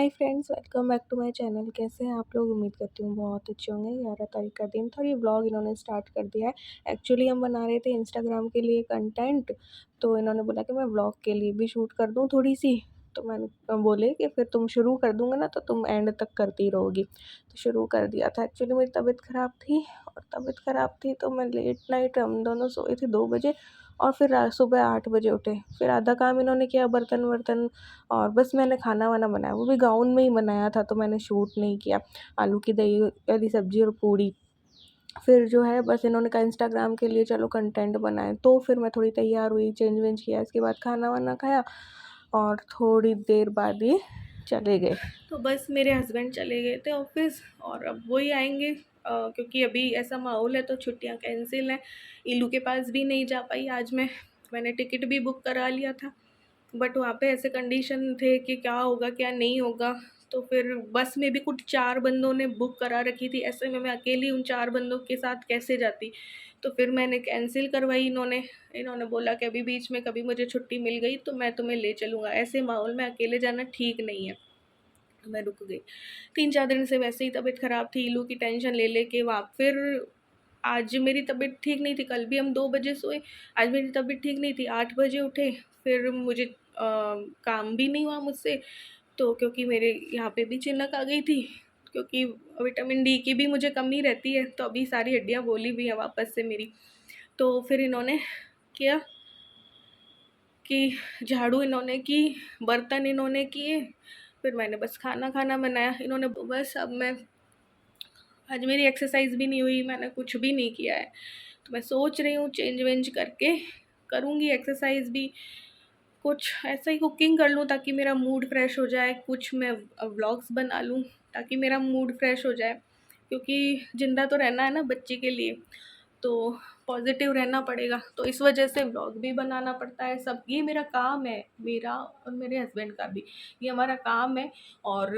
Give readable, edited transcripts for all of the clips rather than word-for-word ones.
Hi friends, welcome back to my channel. कैसे हैं आप लोग? उम्मीद करती हूँ बहुत अच्छे होंगे। 11 तारीख का दिन था और ये व्लॉग इन्होंने स्टार्ट कर दिया है। एक्चुअली हम बना रहे थे इंस्टाग्राम के लिए कंटेंट, तो इन्होंने बोला कि मैं व्लॉग के लिए भी शूट कर दूँ थोड़ी सी। तो मैंने बोले कि फिर तुम शुरू कर दूँगा ना तो तुम एंड तक करती रहोगी। तो शुरू कर दिया था। एक्चुअली मेरी तबीयत ख़राब थी और तबीयत ख़राब थी तो मैं लेट नाइट हम दोनों सोए थे 2 बजे और फिर सुबह 8 बजे उठे। फिर आधा काम इन्होंने किया, बर्तन वर्तन, और बस मैंने खाना वाना बनाया, वो भी गाउन में ही बनाया था तो मैंने शूट नहीं किया। आलू की दही वाली सब्ज़ी और पूड़ी। फिर जो है बस इन्होंने कहा इंस्टाग्राम के लिए चलो कंटेंट बनाएं, तो फिर मैं थोड़ी तैयार हुई, चेंज वेंज किया, इसके बाद खाना वाना खाया और थोड़ी देर बाद ये चले गए। तो बस मेरे हस्बैंड चले गए थे ऑफिस और अब वही आएंगे, क्योंकि अभी ऐसा माहौल है तो छुट्टियां कैंसिल हैं। इलू के पास भी नहीं जा पाई आज मैंने टिकट भी बुक करा लिया था, बट वहाँ पे ऐसे कंडीशन थे कि क्या होगा क्या नहीं होगा। तो फिर बस में भी कुछ 4 बंदों ने बुक करा रखी थी, ऐसे में मैं अकेली उन 4 बंदों के साथ कैसे जाती। तो फिर मैंने कैंसिल करवाई। इन्होंने इन्होंने बोला कि अभी बीच में कभी मुझे छुट्टी मिल गई तो मैं तुम्हें ले चलूँगा, ऐसे माहौल में अकेले जाना ठीक नहीं है। तो मैं रुक गई। 3-4 दिन से वैसे ही तबीयत ख़राब थी, इलू की टेंशन ले लेके वहाँ फिर आज मेरी तबीयत ठीक नहीं थी। कल भी हम 2 बजे सोए, आज मेरी तबीयत ठीक नहीं थी, 8 बजे उठे। फिर मुझे काम भी नहीं हुआ मुझसे, तो क्योंकि मेरे यहाँ पे भी चिनक आ गई थी, क्योंकि विटामिन डी की भी मुझे कमी रहती है, तो अभी सारी हड्डियाँ बोली भी हैं वापस से मेरी। तो फिर इन्होंने किया कि झाड़ू इन्होंने की, बर्तन इन्होंने किए, फिर मैंने बस खाना खाना बनाया। इन्होंने बस अब मैं आज मेरी एक्सरसाइज भी नहीं हुई, मैंने कुछ भी नहीं किया है। तो मैं सोच रही हूँ चेंज वेंज करके करूँगी एक्सरसाइज भी, कुछ ऐसा ही कुकिंग कर लूँ ताकि मेरा मूड फ्रेश हो जाए, कुछ मैं व्लॉग्स बना लूँ ताकि मेरा मूड फ्रेश हो जाए, क्योंकि ज़िंदा तो रहना है ना बच्चे के लिए, तो पॉजिटिव रहना पड़ेगा। तो इस वजह से व्लॉग भी बनाना पड़ता है। सब ये मेरा काम है, मेरा और मेरे हस्बैंड का भी ये हमारा काम है। और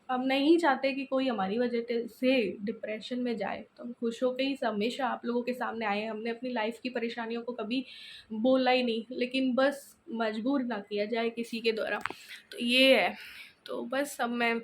हम नहीं चाहते कि कोई हमारी वजह से डिप्रेशन में जाए, तो हम खुश होकर ही हमेशा आप लोगों के सामने आए हैं। हमने अपनी लाइफ की परेशानियों को कभी बोला ही नहीं, लेकिन बस मजबूर ना किया जाए किसी के द्वारा, तो ये है। तो बस अब मैं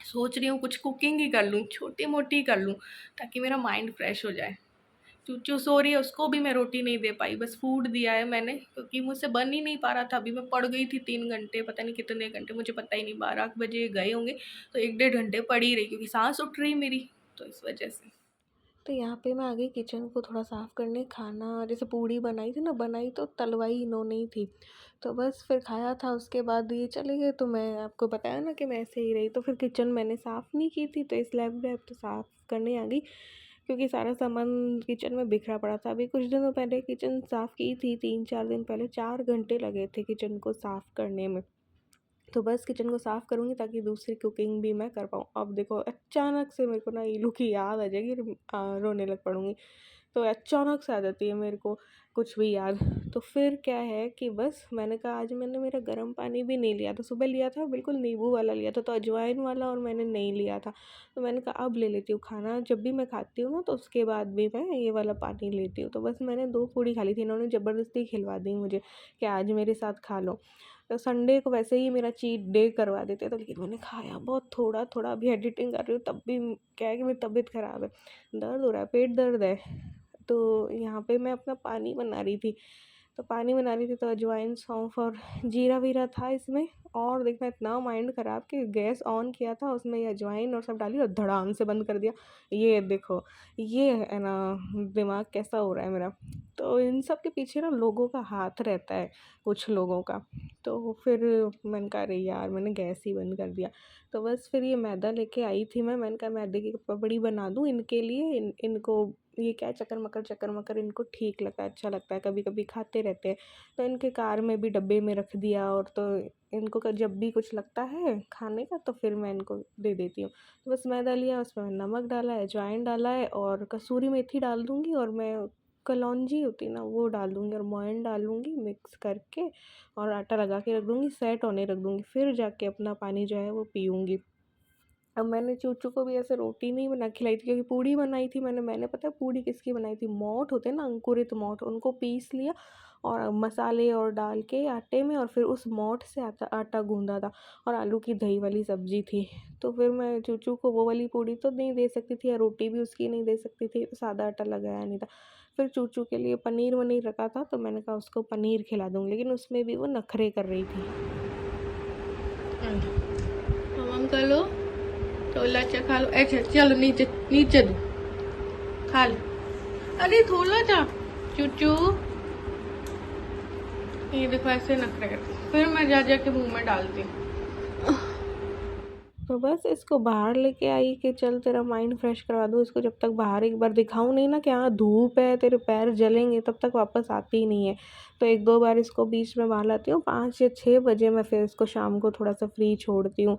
सोच रही हूँ कुछ कुकिंग ही कर लूँ, छोटी मोटी कर लूँ, ताकि मेरा माइंड फ्रेश हो जाए। चूचू सो रही है, उसको भी मैं रोटी नहीं दे पाई, बस फूड दिया है मैंने, क्योंकि मुझसे बन ही नहीं पा रहा था। अभी मैं पड़ गई थी 3 घंटे, पता नहीं कितने घंटे, मुझे पता ही नहीं, 12 बजे गए होंगे तो 1-1.5 घंटे पड़ी रही, क्योंकि सांस उठ रही मेरी, तो इस वजह से। तो यहाँ पे मैं आ गई किचन को थोड़ा साफ़ करने। खाना जैसे पूड़ी बनाई थी ना, बनाई तो तलवाई इन्होंने ही थी, तो बस फिर खाया था। उसके बाद ये चले गए, तो मैं आपको बताया ना कि मैं ऐसे ही रही। तो फिर किचन मैंने साफ़ नहीं की थी, तो इस लैब वैब तो साफ़ करने आ गई, क्योंकि सारा सामान किचन में बिखरा पड़ा था। अभी कुछ दिनों पहले किचन साफ़ की थी, 3-4 दिन पहले, 4 घंटे लगे थे किचन को साफ़ करने में। तो बस किचन को साफ़ करूँगी ताकि दूसरी कुकिंग भी मैं कर पाऊँ। अब देखो अचानक से मेरे को ना इलू की याद आ जाएगी और रोने लग पड़ूँगी। तो अचानक से आ जाती है मेरे को कुछ भी याद। तो फिर क्या है कि बस मैंने कहा आज मैंने मेरा गर्म पानी भी नहीं लिया था, सुबह लिया था बिल्कुल नींबू वाला लिया था, तो अजवाइन वाला और मैंने नहीं लिया था। तो मैंने कहा अब ले लेती हूँ, खाना जब भी मैं खाती हूँ ना तो उसके बाद भी मैं ये वाला पानी लेती हूँ। तो बस मैंने 2 पूड़ी खा ली थी, इन्होंने ज़बरदस्ती खिलवा दी मुझे कि आज मेरे साथ खा लो। तो संडे को वैसे ही मेरा चीट डे करवा देते, तो लेकिन मैंने खाया बहुत थोड़ा थोड़ा। अभी एडिटिंग कर रही हूँ तब भी क्या है कि मेरी तबीयत ख़राब है, दर्द हो रहा है, पेट दर्द है। तो यहाँ पे मैं अपना पानी बना रही थी, तो पानी बना रही थी तो अजवाइन, सौंफ और जीरा वीरा था इसमें। और देखना इतना माइंड ख़राब कि गैस ऑन किया था, उसमें ये अजवाइन और सब डाली और धड़ाम से बंद कर दिया। ये देखो, ये है ना दिमाग कैसा हो रहा है मेरा। तो इन सब के पीछे ना लोगों का हाथ रहता है, कुछ लोगों का। तो फिर मैंने कहा अरे यार, मैंने गैस ही बंद कर दिया। तो बस फिर ये मैदा लेके आई थी मैंने कहा मैदे की पपड़ी बना दूँ इनके लिए, इनको ये क्या है, चक्कर मकर इनको ठीक लगता है, अच्छा लगता है, कभी कभी खाते रहते हैं। तो इनके कार में भी डब्बे में रख दिया, और तो इनको जब भी कुछ लगता है खाने का तो फिर मैं इनको दे देती हूँ। तो बस मैदा लिया, उसमें नमक डाला है, अजवाइन डाला है, और कसूरी मेथी डाल दूँगी, और मैं कलौंजी होती है ना वो डाल दूँगी, और मोयन डालूँगी मिक्स करके, और आटा लगा के रख दूँगी, सेट होने रख दूँगी, फिर जाके अपना पानी जो है वो पीऊँगी। अब मैंने चूचू को भी ऐसे रोटी नहीं बना खिलाई थी, क्योंकि पूड़ी बनाई थी मैंने पता है पूड़ी किसकी बनाई थी, मोठ होते हैं ना, अंकुरित मोठ, उनको पीस लिया और मसाले और डाल के आटे में, और फिर उस मोठ से आटा आटा गूँधा था, और आलू की दही वाली सब्ज़ी थी। तो फिर मैं चूचू को वो वाली पूड़ी तो नहीं दे सकती थी, या रोटी भी उसकी नहीं दे सकती थी, सादा आटा लगाया नहीं था। फिर चूचू के लिए पनीर-वनीर रखा था, तो मैंने कहा उसको पनीर खिला दूँगी, लेकिन उसमें भी वो नखरे कर रही थी। हम कर लो तो लच्चा खा लो। अच्छा चलो नीचे नीचे दो खा लो। अरे थोड़ा सा चूचू, ये देखो ऐसे नखरे करती, फिर मैं जा जा के मुंह में डालती हूँ। तो बस इसको बाहर लेके आई कि चल तेरा माइंड फ्रेश करवा दूँ इसको, जब तक बाहर एक बार दिखाऊँ नहीं ना कि हाँ धूप है, तेरे पैर जलेंगे, तब तक वापस आती ही नहीं है। तो 1-2 बार इसको बीच में बाहर लाती हूँ, 5 या 6 बजे मैं फिर इसको शाम को थोड़ा-सा फ्री छोड़ती हूँ।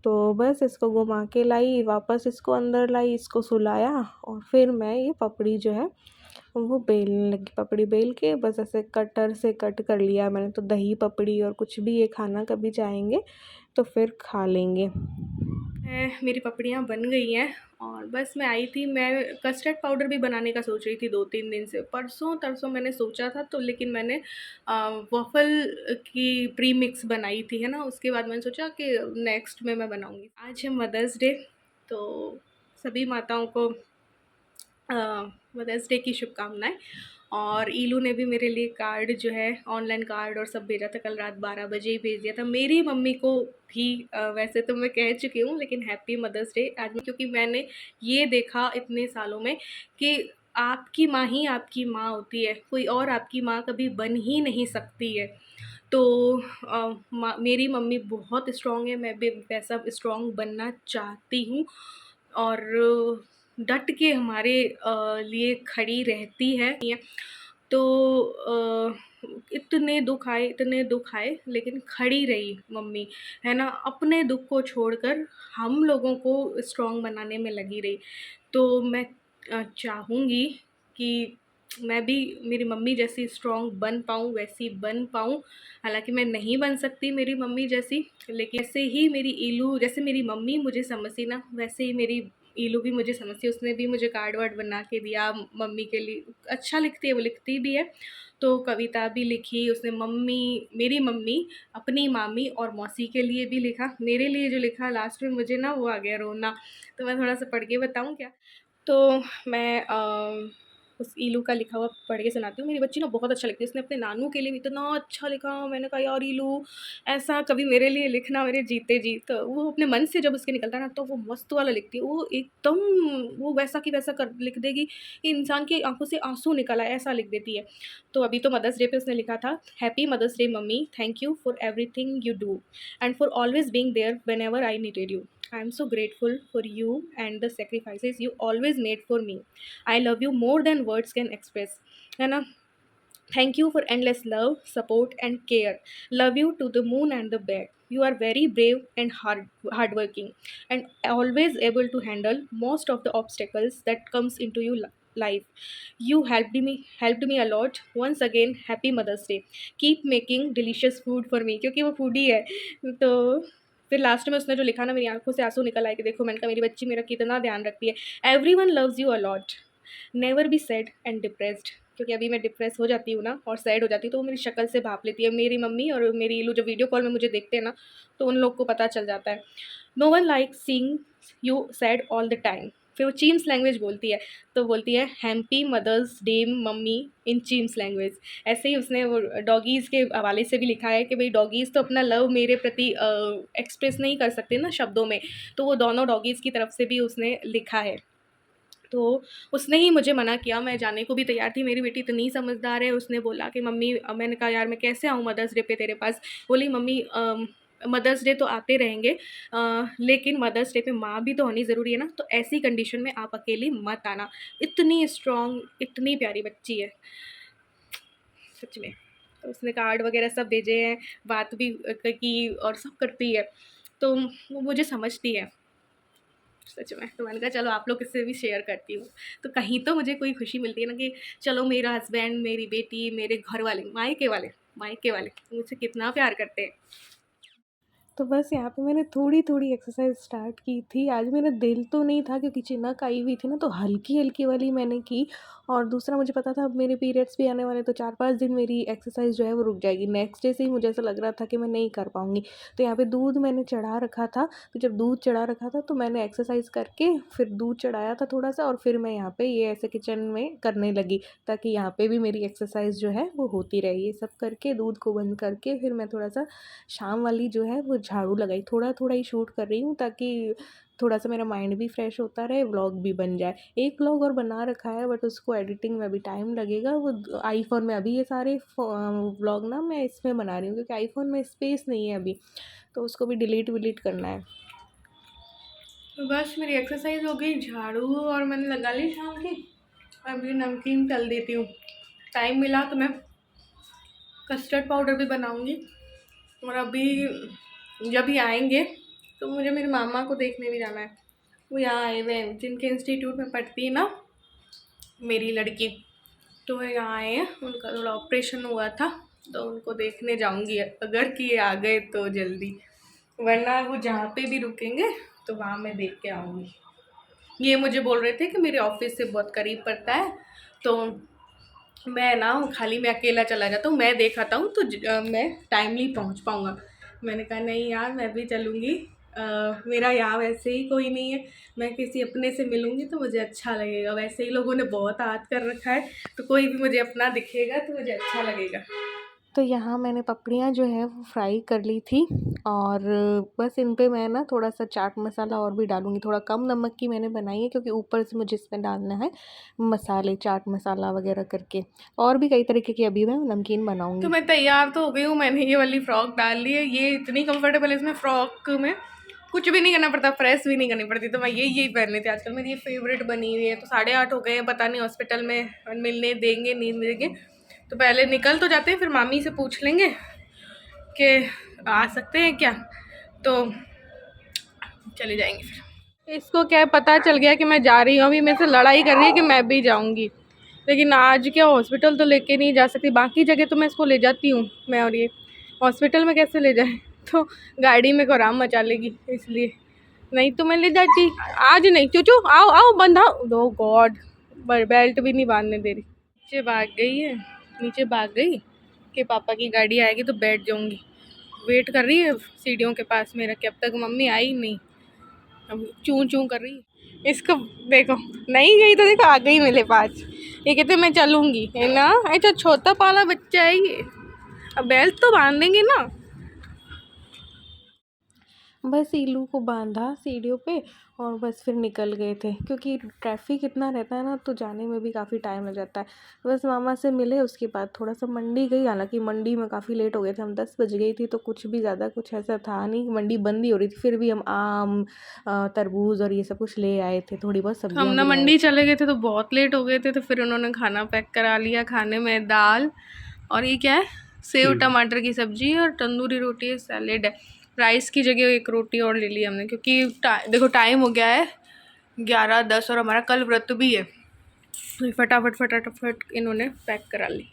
तो बस इसको घुमा के लाई, वापस इसको अंदर लाई, इसको सुलाया, और फिर मैं ये पपड़ी जो है वो बेलने लगी। पपड़ी बेल के बस ऐसे कटर से कट कर लिया मैंने, तो दही पपड़ी और कुछ भी ये खाना कभी चाहेंगे तो फिर खा लेंगे। मेरी पपड़ियाँ बन गई हैं, और बस मैं आई थी, मैं कस्टर्ड पाउडर भी बनाने का सोच रही थी 2-3 दिन से, परसों तरसों मैंने सोचा था, तो लेकिन मैंने वफ़ल की प्री मिक्स बनाई थी, है ना, उसके बाद मैंने सोचा कि नेक्स्ट में मैं बनाऊँगी। आज है मदर्स डे, तो सभी माताओं को मदर्स डे की शुभकामनाएँ। और ईलू ने भी मेरे लिए कार्ड जो है ऑनलाइन कार्ड और सब भेजा था, कल रात 12 बजे ही भेज दिया था। मेरी मम्मी को भी वैसे तो मैं कह चुकी हूँ, लेकिन हैप्पी मदर्स डे आज मैं, क्योंकि मैंने ये देखा इतने सालों में कि आपकी माँ ही आपकी माँ होती है, कोई और आपकी माँ कभी बन ही नहीं सकती है। तो मेरी मम्मी बहुत स्ट्रॉन्ग है, मैं भी वैसा स्ट्रॉन्ग बनना चाहती हूँ, और डट के हमारे लिए खड़ी रहती है। तो इतने दुख आए लेकिन खड़ी रही मम्मी, है ना, अपने दुख को छोड़कर हम लोगों को स्ट्रॉन्ग बनाने में लगी रही। तो मैं चाहूँगी कि मैं भी मेरी मम्मी जैसी स्ट्रॉन्ग बन पाऊँ, वैसी बन पाऊँ। हालाँकि मैं नहीं बन सकती मेरी मम्मी जैसी, लेकिन ऐसे ही मेरी ईलू, जैसे मेरी मम्मी मुझे समझती ना, वैसे ही मेरी ईलू भी मुझे समझती है। उसने भी मुझे कार्ड वार्ड बना के दिया मम्मी के लिए, अच्छा लिखती है, वो लिखती भी है। तो कविता भी लिखी उसने, मेरी मम्मी अपनी मामी और मौसी के लिए भी लिखा। मेरे लिए जो लिखा लास्ट में, मुझे ना वो आ गया रोना। तो मैं थोड़ा सा पढ़ के बताऊँ क्या? तो मैं उस ईलू का लिखा हुआ पढ़ के सुनाती हूँ। मेरी बच्ची ना बहुत अच्छा लिखती है, उसने अपने नानू के लिए भी इतना अच्छा लिखा। मैंने कहा यार ईलू, ऐसा कभी मेरे लिए लिखना मेरे जीते जी। तो वो अपने मन से जब उसके निकलता है ना, तो वो मस्त वाला लिखती है, वो एकदम वो वैसा की वैसा कर लिख देगी कि इंसान की आंखों से आंसू निकल आए, ऐसा लिख देती है। तो अभी तो मदर्स डे पे उसने लिखा था, happy mother's day mummy, thank you for everything you do and for always being there whenever I needed you. I am so grateful for you and the sacrifices you always made for me. I love you more than words can express. है ना? Thank you for endless love, support, and care. Love you to the moon and the back. You are very brave and hardworking, and always able to handle most of the obstacles that comes into your life. You helped me a lot. Once again, happy Mother's Day. Keep making delicious food for me, क्योंकि वो foodie है। तो फिर last में उसने जो लिखा ना, मेरी आंखों से आंसू निकल आए कि देखो, मैंने कहा मेरी बच्ची मेरा कितना ध्यान रखती है। Everyone loves you a lot, never be sad and depressed, क्योंकि अभी मैं डिप्रेस हो जाती हूँ ना और सैड हो जाती हूँ, तो वो मेरी शक्ल से भाप लेती है। मेरी मम्मी और मेरी ईलू जो वीडियो कॉल में मुझे देखते हैं ना, तो उन लोग को पता चल जाता है। No one like seeing you sad all the time. फिर वो चीम्स लैंग्वेज बोलती है, तो बोलती है happy mother's day mummy in Cheems language. ऐसे ही उसने वो डॉगीज़ के हवाले से भी लिखा है कि भाई डॉगीज़ तो अपना लव मेरे प्रति एक्सप्रेस नहीं कर सकते ना शब्दों में, तो वो दोनों डॉगीज़ की तरफ से भी उसने लिखा है। तो उसने ही मुझे मना किया, मैं जाने को भी तैयार थी, मेरी बेटी इतनी समझदार है। उसने बोला कि मम्मी, मैंने कहा यार मैं कैसे आऊँ मदर्स डे पे तेरे पास? बोली मम्मी मदर्स डे तो आते रहेंगे, लेकिन मदर्स डे पे माँ भी तो होनी ज़रूरी है ना, तो ऐसी कंडीशन में आप अकेली मत आना। इतनी स्ट्रॉन्ग, इतनी प्यारी बच्ची है सच में। तो उसने कार्ड वगैरह सब भेजे हैं, बात भी की और सब करती है, तो वो मुझे समझती है सच में। तो मैंने कहा चलो आप लोग इससे भी शेयर करती हूँ, तो कहीं तो मुझे कोई खुशी मिलती है ना कि चलो मेरा हस्बैंड, मेरी बेटी, मेरे घर वाले, मायके वाले मुझसे कितना प्यार करते हैं। तो बस यहाँ पे मैंने थोड़ी-थोड़ी एक्सरसाइज़ स्टार्ट की थी। आज मेरा दिल तो नहीं था क्योंकि चिनक आई हुई थी ना, तो हल्की-हल्की वाली मैंने की। और दूसरा मुझे पता था अब मेरे पीरियड्स भी आने वाले, तो 4-5 दिन मेरी एक्सरसाइज़ जो है वो रुक जाएगी। नेक्स्ट डे से ही मुझे ऐसा लग रहा था कि मैं नहीं कर पाऊँगी। तो यहाँ पे दूध मैंने चढ़ा रखा था, तो जब दूध चढ़ा रखा था तो मैंने एक्सरसाइज़ करके फिर दूध चढ़ाया था थोड़ा-सा, और फिर मैं यहाँ पे ये ऐसे किचन में करने लगी, ताकि यहाँ पे भी मेरी एक्सरसाइज़ जो है वो होती रहे। ये सब करके दूध को बंद करके फिर मैं थोड़ा-सा शाम वाली जो है वो झाड़ू लगाई। थोड़ा-थोड़ा ही शूट कर रही हूँ ताकि थोड़ा-सा मेरा माइंड भी फ्रेश होता रहे, व्लॉग भी बन जाए। एक व्लॉग और बना रखा है बट उसको एडिटिंग में अभी टाइम लगेगा। वो आईफ़ोन में अभी ये सारे व्लॉग ना मैं इसमें बना रही हूँ क्योंकि आईफ़ोन में स्पेस नहीं है अभी, तो उसको भी डिलीट-विलीट करना है। तो बस मेरी एक्सरसाइज हो गई, झाड़ू और मैंने लगा ली शाम की। अभी नमकीन तल देती हूँ, टाइम मिला तो मैं कस्टर्ड पाउडर भी बनाऊँगी। और अभी जब ये आएंगे तो मुझे मेरे मामा को देखने भी जाना है। वो यहाँ आए हुए हैं, जिनके इंस्टीट्यूट में पढ़ती है ना मेरी लड़की, तो वो यहाँ आए हैं। उनका थोड़ा ऑपरेशन हुआ था तो उनको देखने जाऊँगी, अगर कि ये आ गए तो जल्दी, वरना वो जहाँ पे भी रुकेंगे तो वहाँ मैं देख के आऊँगी। ये मुझे बोल रहे थे कि मेरे ऑफिस से बहुत करीब पड़ता है, तो मैं ना खाली मैं अकेला चला जाता हूँ, मैं देख आता हूँ तो मैं टाइमली पहुँच पाऊँगा। मैंने कहा नहीं यार, मैं भी चलूँगी। मेरा यहाँ वैसे ही कोई नहीं है, मैं किसी अपने से मिलूँगी तो मुझे अच्छा लगेगा। वैसे ही लोगों ने बहुत याद कर रखा है, तो कोई भी मुझे अपना दिखेगा तो मुझे अच्छा लगेगा। तो यहाँ मैंने पपड़ियाँ जो है वो फ्राई कर ली थी, और बस इन पे मैं ना थोड़ा-सा चाट मसाला और भी डालूँगी। थोड़ा कम नमक की मैंने बनाई है क्योंकि ऊपर से मुझे इसमें डालना है मसाले, चाट मसाला वग़ैरह करके। और भी कई तरीके की अभी मैं नमकीन तो बनाऊँगी। मैं तैयार तो हो गई हूँ, मैंने ये वाली फ़्रॉक डाल ली है। ये इतनी कंफर्टेबल है, इसमें फ़्रॉक में कुछ भी नहीं करना पड़ता, प्रेस भी नहीं करनी पड़ती। तो मैं यही पहन लेती हूँ आजकल, मेरी ये फेवरेट बनी हुई है। तो 8:30 हो गए हैं, पता नहीं हॉस्पिटल में मिलने देंगे नहीं देंगे, तो पहले निकल तो जाते हैं, फिर मामी से पूछ लेंगे कि आ सकते हैं क्या, तो चले जाएंगे। फिर इसको क्या पता चल गया कि मैं जा रही हूँ, अभी मेरे से लड़ाई कर रही है कि मैं भी जाऊँगी, लेकिन आज क्या हॉस्पिटल तो लेके नहीं जा सकती। बाकी जगह तो मैं इसको ले जाती हूँ मैं, और ये हॉस्पिटल में कैसे ले जाए, तो गाड़ी में कोराम मचा लेगी, इसलिए नहीं तो मैं ले जाती। आज नहीं, चूचू आओ आओ, बंधाओ, दो गॉड, बेल्ट भी नहीं बांधने दे रही। नीचे भाग गई है, नीचे भाग गई कि पापा की गाड़ी आएगी तो बैठ जाऊँगी। वेट कर रही है सीढ़ियों के पास मेरा कि अब तक मम्मी आई नहीं, अब चूं चूं कर रही है। इसको देखो, नहीं गई तो देखो आ गई मेरे पास। ये कहते मैं चलूँगी, है ना। अच्छा छोटा पाला बच्चा है ये, अब बेल्ट तो बांध देंगे ना। बस इल्लू को बांधा सीढ़ियों पे और बस फिर निकल गए थे क्योंकि ट्रैफिक इतना रहता है ना, तो जाने में भी काफ़ी टाइम लग जाता है। बस मामा से मिले, उसके बाद थोड़ा-सा मंडी गई, हालाँकि मंडी में काफ़ी लेट हो गए थे, हम 10 बज गई थी, तो कुछ भी ज़्यादा कुछ ऐसा था नहीं, मंडी बंद ही हो रही थी। फिर भी हम आम तरबूज़ और ये सब कुछ ले आए थे, थोड़ी बहुत हम सब्जियाँ ना भी ले आए मंडी थे। चले गए थे तो बहुत लेट हो गए थे, तो फिर उन्होंने खाना पैक करा लिया। खाने में दाल और ये क्या है, सेव टमाटर की सब्जी और तंदूरी रोटी है, सैलेड है। राइस की जगह एक रोटी और ले ली हमने, क्योंकि देखो टाइम हो गया है 11:10 और हमारा कल व्रत भी है, तो फटाफट फटाफट इन्होंने पैक करा ली।